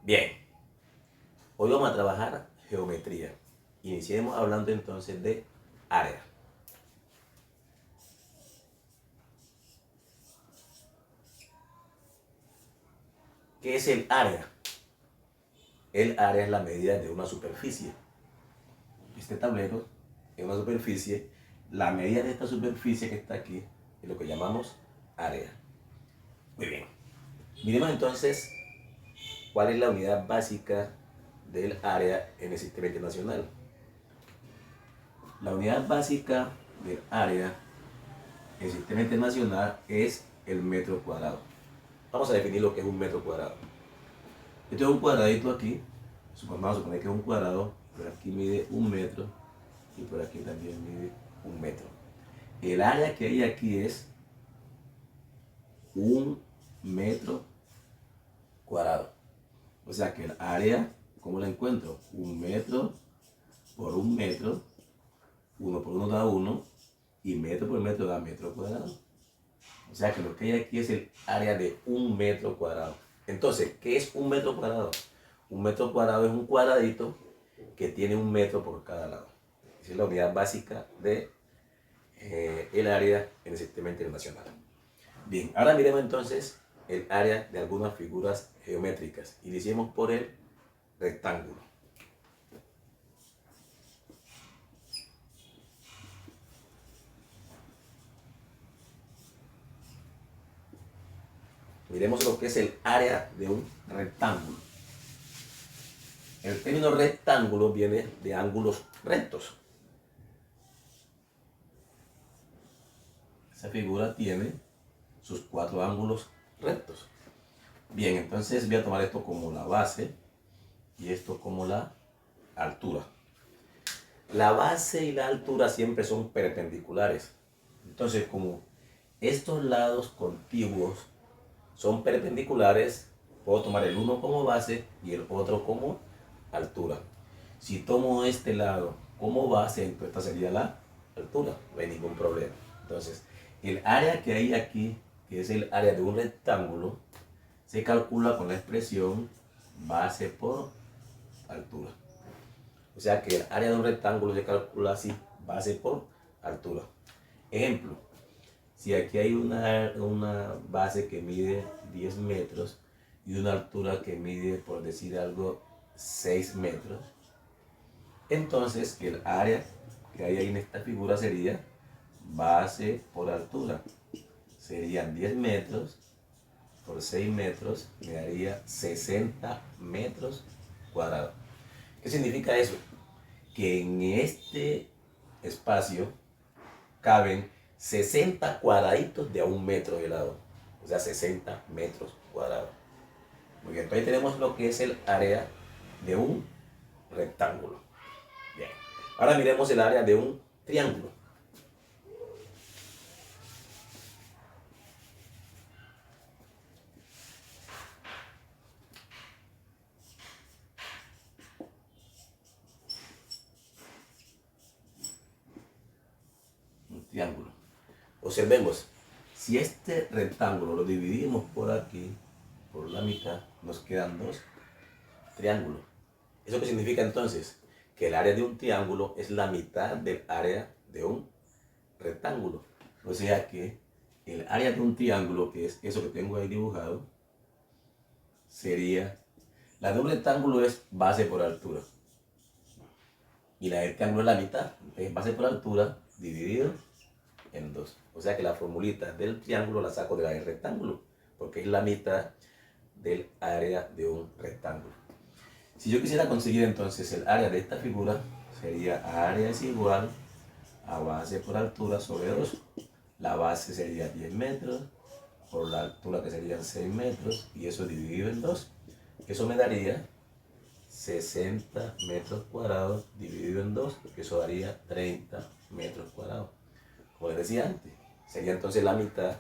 Bien, hoy vamos a trabajar geometría. Iniciemos hablando entonces de área. ¿Qué es el área? El área es la medida de una superficie. Este tablero es una superficie. La medida de esta superficie que está aquí es lo que llamamos área. Muy bien. Miremos entonces cuál es la unidad básica del área en el sistema internacional. La unidad básica del área en el sistema internacional es el metro cuadrado. Vamos a definir lo que es un metro cuadrado. Esto es un cuadradito aquí. Vamos a suponer que es un cuadrado. Por aquí mide 1 metro y por aquí también mide 1 metro. El área que hay aquí es 1 metro cuadrado. O sea que el área, ¿cómo la encuentro? 1 metro por 1 metro. 1 por 1 da 1 y metro por metro da metro cuadrado. O sea que lo que hay aquí es el área de 1 metro cuadrado. Entonces, ¿qué es 1 metro cuadrado? 1 metro cuadrado es un cuadradito que tiene 1 metro por cada lado. Esa es la unidad básica de el área en el sistema internacional. Bien, ahora miremos entonces el área de algunas figuras geométricas. Iniciemos por el rectángulo. Miremos lo que es el área de un rectángulo. El término rectángulo viene de ángulos rectos. Esa figura tiene sus 4 ángulos rectos. Bien, entonces voy a tomar esto como la base y esto como la altura. La base y la altura siempre son perpendiculares. Entonces, como estos lados contiguos son perpendiculares, puedo tomar el uno como base y el otro como altura. Si tomo este lado como base, entonces esta sería la altura, no hay ningún problema. Entonces, el área que hay aquí, que es el área de un rectángulo, se calcula con la expresión base por altura. O sea que el área de un rectángulo se calcula así, base por altura. Ejemplo, si aquí hay una base que mide 10 metros y una altura que mide, por decir algo, 6 metros, entonces el área que hay ahí en esta figura sería base por altura. Serían 10 metros por 6 metros, me daría 60 metros cuadrados. ¿Qué significa eso? Que en este espacio caben 60 cuadraditos de a 1 metro de lado. O sea, 60 metros cuadrados. Muy bien, entonces tenemos lo que es el área de un rectángulo. Bien. Ahora miremos el área de un triángulo. Un triángulo. Observemos, si este rectángulo lo dividimos por aquí, por la mitad, nos quedan 2 triángulos. ¿Eso qué significa entonces? Que el área de un triángulo es la mitad del área de un rectángulo. O sea que el área de un triángulo, que es eso que tengo ahí dibujado, sería, la de un rectángulo es base por altura. Y la del triángulo es la mitad. Entonces base por altura dividido en 2. O sea que la formulita del triángulo la saco de la del rectángulo, porque es la mitad del área de un rectángulo. Si yo quisiera conseguir entonces el área de esta figura, sería área es igual a base por altura sobre 2. La base sería 10 metros por la altura, que serían 6 metros, y eso dividido en 2. Eso me daría 60 metros cuadrados dividido en 2, que eso daría 30 metros cuadrados. Como les decía antes, sería entonces la mitad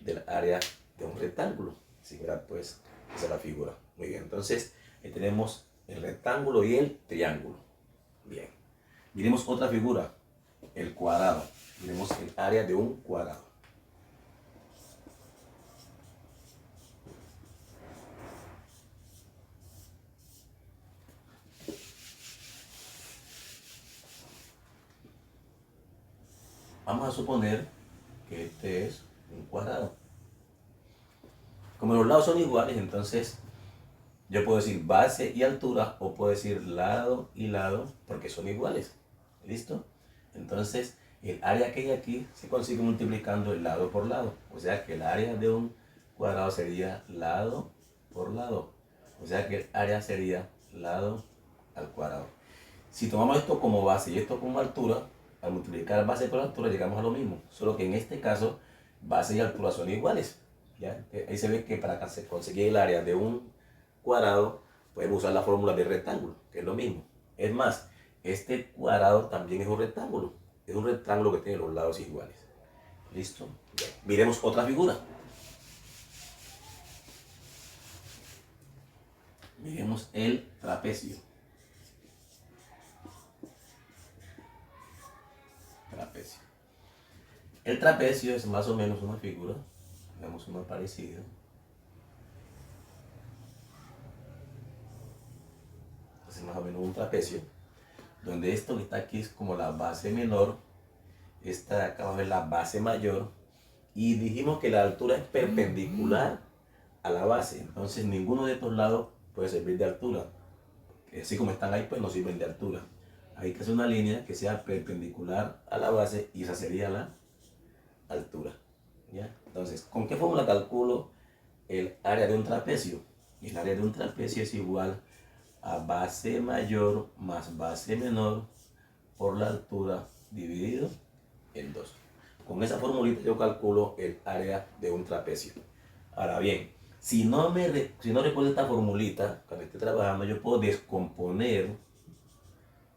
del área de un rectángulo. Así que pues esa es la figura. Muy bien, entonces ahí tenemos el rectángulo y el triángulo. Bien, miremos otra figura, el cuadrado. Miremos el área de un cuadrado. Vamos a suponer que este es un cuadrado. Como los lados son iguales, entonces yo puedo decir base y altura, o puedo decir lado y lado, porque son iguales. ¿Listo? Entonces, el área que hay aquí se consigue multiplicando el lado por lado. O sea que el área de un cuadrado sería lado por lado. O sea que el área sería lado al cuadrado. Si tomamos esto como base y esto como altura, al multiplicar base por altura llegamos a lo mismo. Solo que en este caso, base y altura son iguales. ¿Ya? Ahí se ve que para conseguir el área de un cuadrado, podemos usar la fórmula de rectángulo, que es lo mismo. Es más, este cuadrado también es un rectángulo. Es un rectángulo que tiene los lados iguales. ¿Listo? Bien. Miremos otra figura. Miremos el trapecio. Trapecio. El trapecio es más o menos una figura. Veamos uno parecido. Es más o menos un trapecio, donde esto que está aquí es como la base menor, esta de acá abajo es la base mayor, y dijimos que la altura es perpendicular a la base, entonces ninguno de estos lados puede servir de altura, así como están ahí pues no sirven de altura. Hay que hacer una línea que sea perpendicular a la base y esa sería la altura. ¿Ya? Entonces, ¿con qué fórmula calculo el área de un trapecio? El área de un trapecio es igual a base mayor más base menor por la altura dividido en 2. Con esa formulita yo calculo el área de un trapecio. Ahora bien, si no recuerdo esta formulita, cuando esté trabajando, yo puedo descomponer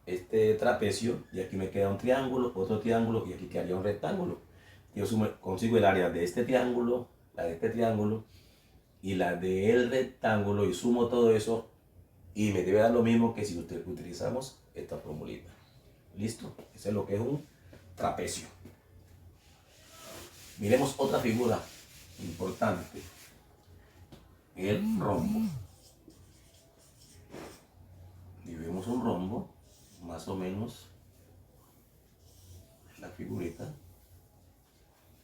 este trapecio y aquí me queda un triángulo, otro triángulo y aquí quedaría un rectángulo. Yo consigo el área de este triángulo, la de este triángulo y la del rectángulo y sumo todo eso y me debe dar lo mismo que si utilizamos esta formulita. ¿Listo? Eso es lo que es un trapecio. Miremos otra figura importante. El rombo. Y vemos un rombo, más o menos, la figurita.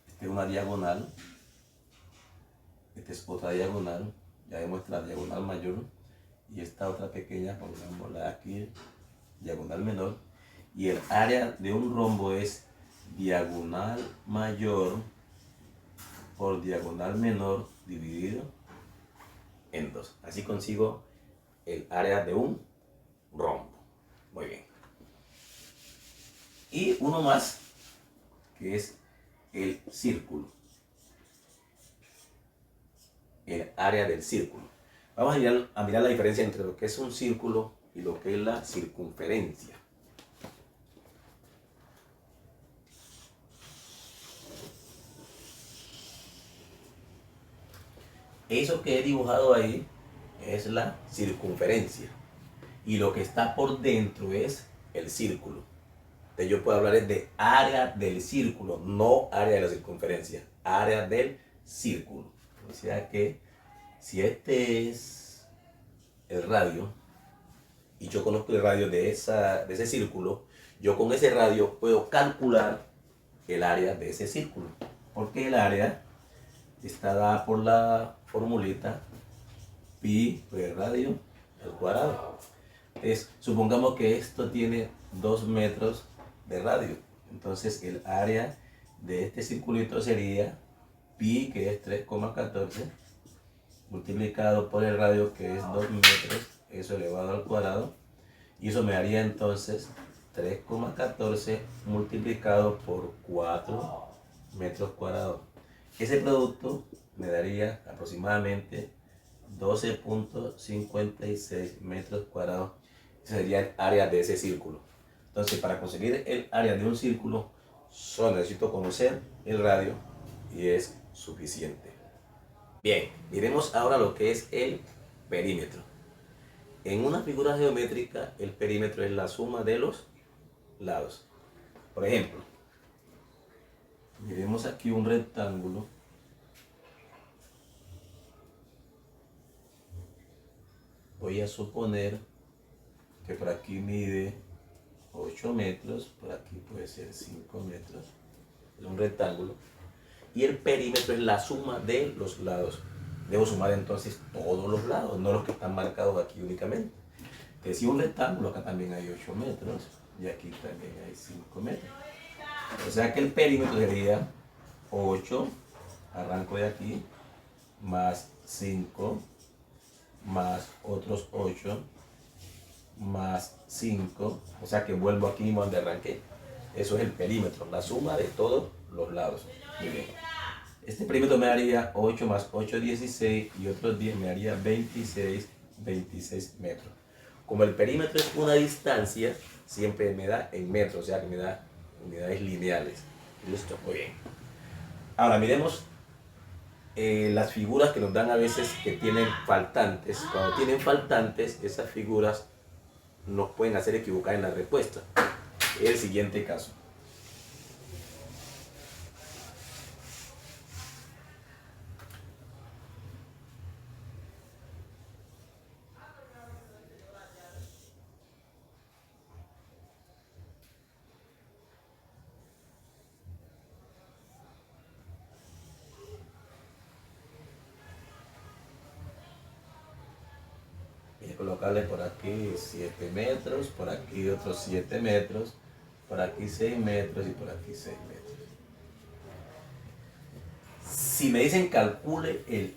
Esta es una diagonal. Esta es otra diagonal. Ya vemos la diagonal mayor. Y esta otra pequeña, pongámosla aquí, diagonal menor. Y el área de un rombo es diagonal mayor por diagonal menor dividido en 2. Así consigo el área de un rombo. Muy bien. Y uno más, que es el círculo. El área del círculo. Vamos a mirar la diferencia entre lo que es un círculo y lo que es la circunferencia. Eso que he dibujado ahí es la circunferencia. Y lo que está por dentro es el círculo. Entonces yo puedo hablar de área del círculo, no área de la circunferencia. Área del círculo. O sea que si este es el radio y yo conozco el radio de ese círculo, yo con ese radio puedo calcular el área de ese círculo. Porque el área está dada por la formulita pi por el radio al cuadrado. Supongamos que esto tiene 2 metros de radio. Entonces el área de este circulito sería pi, que es 3,14, multiplicado por el radio, que es 2 metros, eso elevado al cuadrado. Y eso me haría entonces 3,14 multiplicado por 4 metros cuadrados. Ese producto me daría aproximadamente 12,56 metros cuadrados. Ese sería el área de ese círculo. Entonces, para conseguir el área de un círculo, solo necesito conocer el radio y es suficiente. Bien, miremos ahora lo que es el perímetro. En una figura geométrica, el perímetro es la suma de los lados. Por ejemplo, miremos aquí un rectángulo. Voy a suponer que por aquí mide 8 metros, por aquí puede ser 5 metros. es un rectángulo, y el perímetro es la suma de los lados. Debo sumar entonces todos los lados, no los que están marcados aquí únicamente. Que si un rectángulo, acá también hay 8 metros, y aquí también hay 5 metros. O sea que el perímetro sería 8, arranco de aquí, más 5, más otros 8, más 5, o sea que vuelvo aquí mismo donde arranqué. Eso es el perímetro, la suma de todos los lados. Muy bien. Este perímetro me haría 8 más 8, 16, y otros 10 me haría 26 metros. Como el perímetro es una distancia, siempre me da en metros, o sea que me da unidades lineales. Listo, muy bien. Ahora miremos las figuras que nos dan a veces que tienen faltantes. Cuando tienen faltantes, esas figuras nos pueden hacer equivocar en la respuesta. El siguiente caso. Voy a colocarle por aquí 7 metros, por aquí otros 7 metros, por aquí 6 metros y por aquí 6 metros. Si me dicen calcule el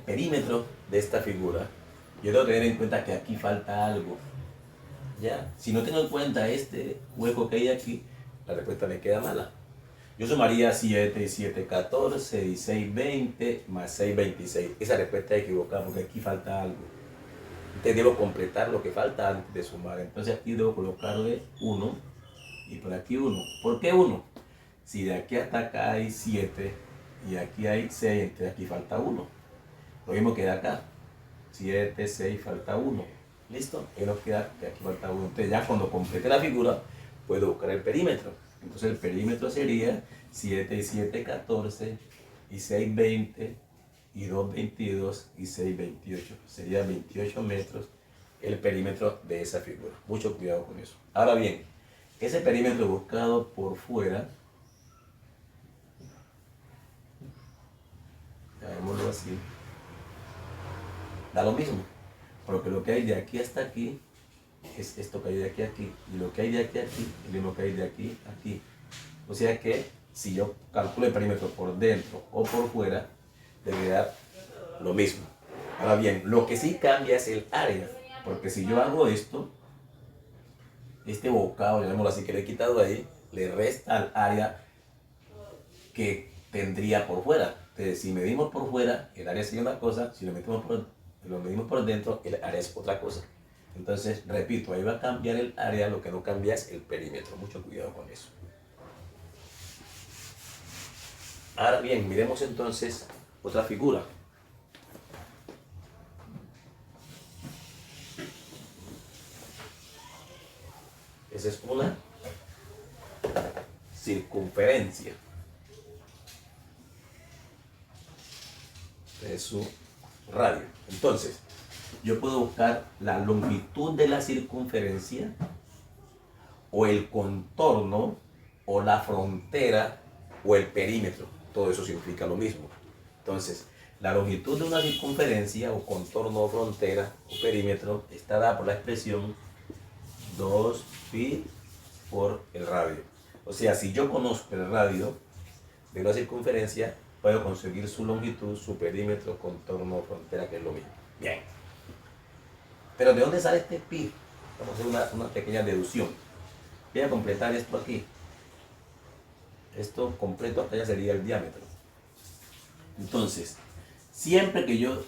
perímetro de esta figura, yo debo tener en cuenta que aquí falta algo. ¿Ya? Si no tengo en cuenta este hueco que hay aquí, la respuesta me queda mala. Yo sumaría 7 y 7, 14 y 6, 20 más 6, 26. Esa respuesta es equivocada porque aquí falta algo. Entonces debo completar lo que falta antes de sumar. Entonces aquí debo colocarle 1 y por aquí 1. ¿Por qué 1? Si de aquí hasta acá hay 7 y aquí hay 6, entonces aquí falta 1. Lo mismo queda acá. 7, 6, falta 1. ¿Listo? Y nos queda que aquí falta 1. Entonces ya cuando complete la figura, puedo buscar el perímetro. Entonces el perímetro sería 7 y 7, 14 y 6, 20 y 2, 22 y 6, 28. Sería 28 metros el perímetro de esa figura. Mucho cuidado con eso. Ahora bien, ese perímetro buscado por fuera, llamémoslo así, da lo mismo, porque lo que hay de aquí hasta aquí es esto que hay de aquí a aquí, y lo que hay de aquí a aquí es lo mismo que hay de aquí a aquí. O sea que si yo calculo el perímetro por dentro o por fuera, debe dar lo mismo. Ahora bien, lo que sí cambia es el área, porque si yo hago esto, este bocado, llamémoslo así, que le he quitado ahí, le resta al área que tendría por fuera. Entonces, si medimos por fuera, el área sería una cosa, si lo medimos por dentro, el área es otra cosa. Entonces, repito, ahí va a cambiar el área, lo que no cambia es el perímetro. Mucho cuidado con eso. Ahora bien, miremos entonces otra figura. Esa es una circunferencia. Es su radio. Entonces, yo puedo buscar la longitud de la circunferencia o el contorno o la frontera o el perímetro. Todo eso significa lo mismo. Entonces, la longitud de una circunferencia o contorno o frontera o perímetro está dada por la expresión 2pi por el radio. O sea, si yo conozco el radio de una circunferencia, puedo conseguir su longitud, su perímetro, contorno o frontera, que es lo mismo. Bien. Pero ¿de dónde sale este pi? Vamos a hacer una pequeña deducción. Voy a completar esto aquí. Esto completo acá ya sería el diámetro. Entonces, siempre que yo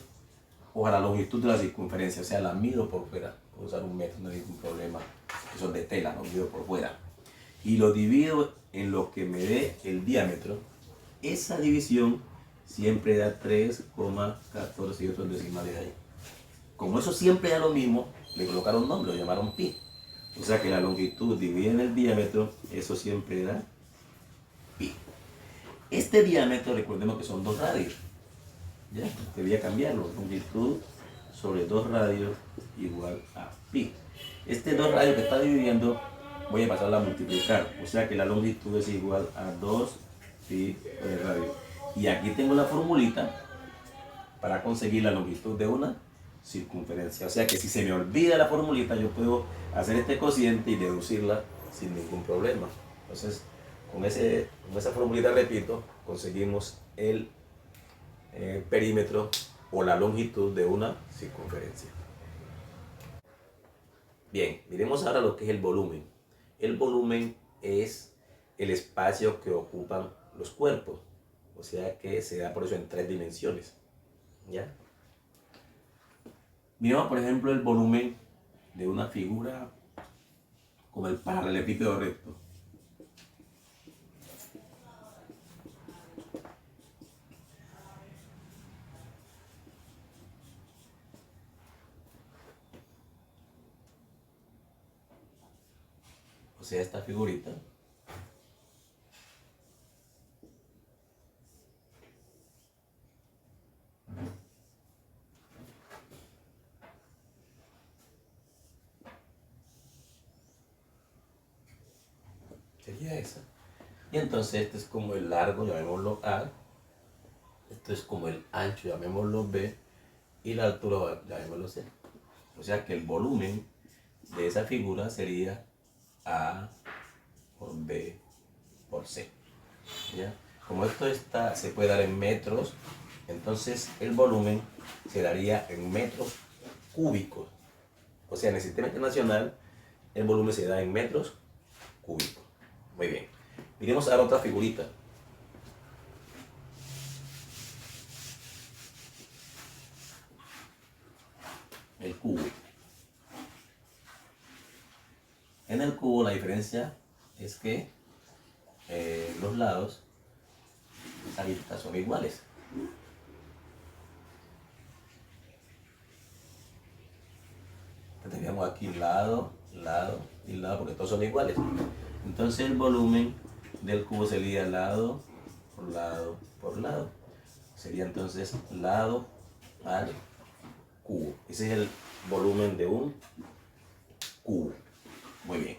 coja la longitud de la circunferencia, o sea, la mido por fuera, puedo usar un metro, no hay ningún problema, que son de tela, lo mido por fuera, y lo divido en lo que me dé el diámetro, esa división siempre da 3,14 y otros decimales ahí. Como eso siempre da lo mismo, le colocaron nombre, lo llamaron pi. O sea que la longitud dividida en el diámetro, eso siempre da pi. Este diámetro, recordemos que son 2 radios. ¿Ya? Debía cambiarlo. Longitud sobre 2 radios igual a pi. Este 2 radios que está dividiendo, voy a pasarla a multiplicar. O sea que la longitud es igual a 2 pi por el radio. Y aquí tengo la formulita para conseguir la longitud de una circunferencia. O sea que si se me olvida la formulita, yo puedo hacer este cociente y deducirla sin ningún problema. Entonces, con esa formulita, repito, conseguimos el perímetro o la longitud de una circunferencia. Bien, miremos ahora lo que es el volumen. El volumen es el espacio que ocupan los cuerpos, o sea que se da por eso en 3 dimensiones. ¿Ya? Miremos, por ejemplo, el volumen de una figura como el paralelepípedo recto. O sea, esta figurita sería esa. Y entonces este es como el largo, llamémoslo A. Esto es como el ancho, llamémoslo B. Y la altura, llamémoslo C. O sea que el volumen de esa figura sería A por B por C. ¿Ya? Como esto se puede dar en metros, entonces el volumen se daría en metros cúbicos. O sea, en el sistema internacional el volumen se da en metros cúbicos. Muy bien. Miremos ahora otra figurita. El cubo. En el cubo la diferencia es que los lados, las aristas son iguales. Tendríamos aquí lado, lado y lado, porque todos son iguales. Entonces el volumen del cubo sería lado por lado por lado. Sería entonces lado al cubo. Ese es el volumen de un cubo. Muy bien.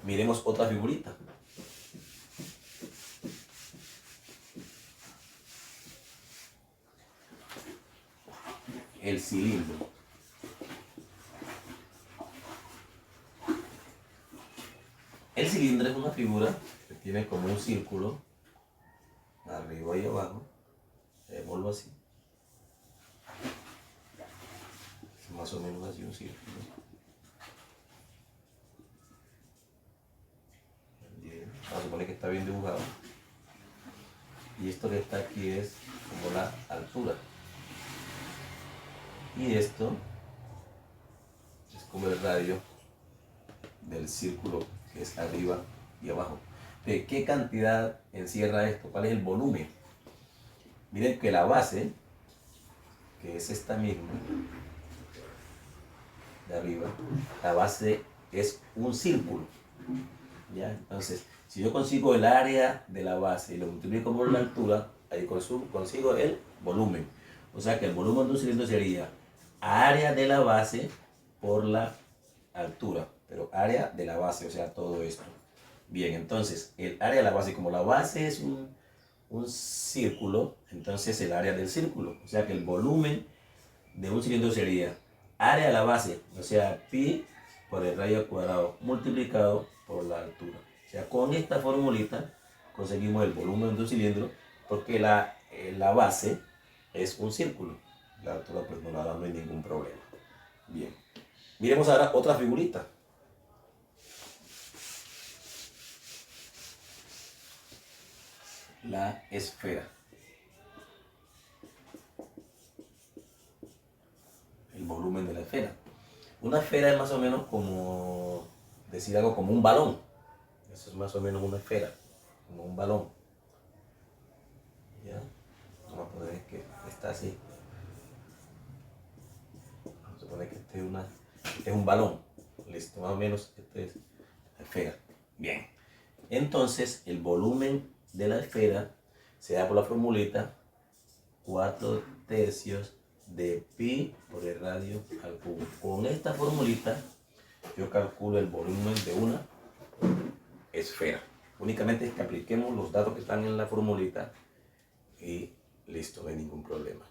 Miremos otra figurita. El cilindro. El cilindro es una figura que tiene como un círculo arriba y abajo. Veámoslo así. Es más o menos así un círculo. Bien. Vamos a suponer que está bien dibujado. Y esto que está aquí es como la altura. Y esto es como el radio del círculo que es arriba y abajo. ¿De qué cantidad encierra esto? ¿Cuál es el volumen? Miren que la base, que es esta misma, de arriba, la base es un círculo. ¿Ya? Entonces, si yo consigo el área de la base y lo multiplico por la altura, ahí consigo el volumen. O sea que el volumen de un cilindro sería área de la base por la altura, pero área de la base, o sea, todo esto. Bien, entonces, el área de la base, como la base es un círculo, entonces el área del círculo, o sea que el volumen de un cilindro sería área de la base, o sea, pi por el radio al cuadrado multiplicado por la altura. O sea, con esta formulita conseguimos el volumen de un cilindro, porque la base es un círculo. La altura pues no la da, no hay ningún problema. Bien. Miremos ahora otra figurita. La esfera. El volumen de la esfera. Una esfera es más o menos como decir algo como un balón. Eso es más o menos una esfera, como un balón. ¿Ya? Vamos a poner que está así. Vamos a suponer que este es un balón. Listo, más o menos este es la esfera. Bien. Entonces, el volumen de la esfera se da por la formulita 4/3 de pi por el radio al cubo. Con esta formulita yo calculo el volumen de una esfera. Únicamente es que apliquemos los datos que están en la formulita y listo, no hay ningún problema.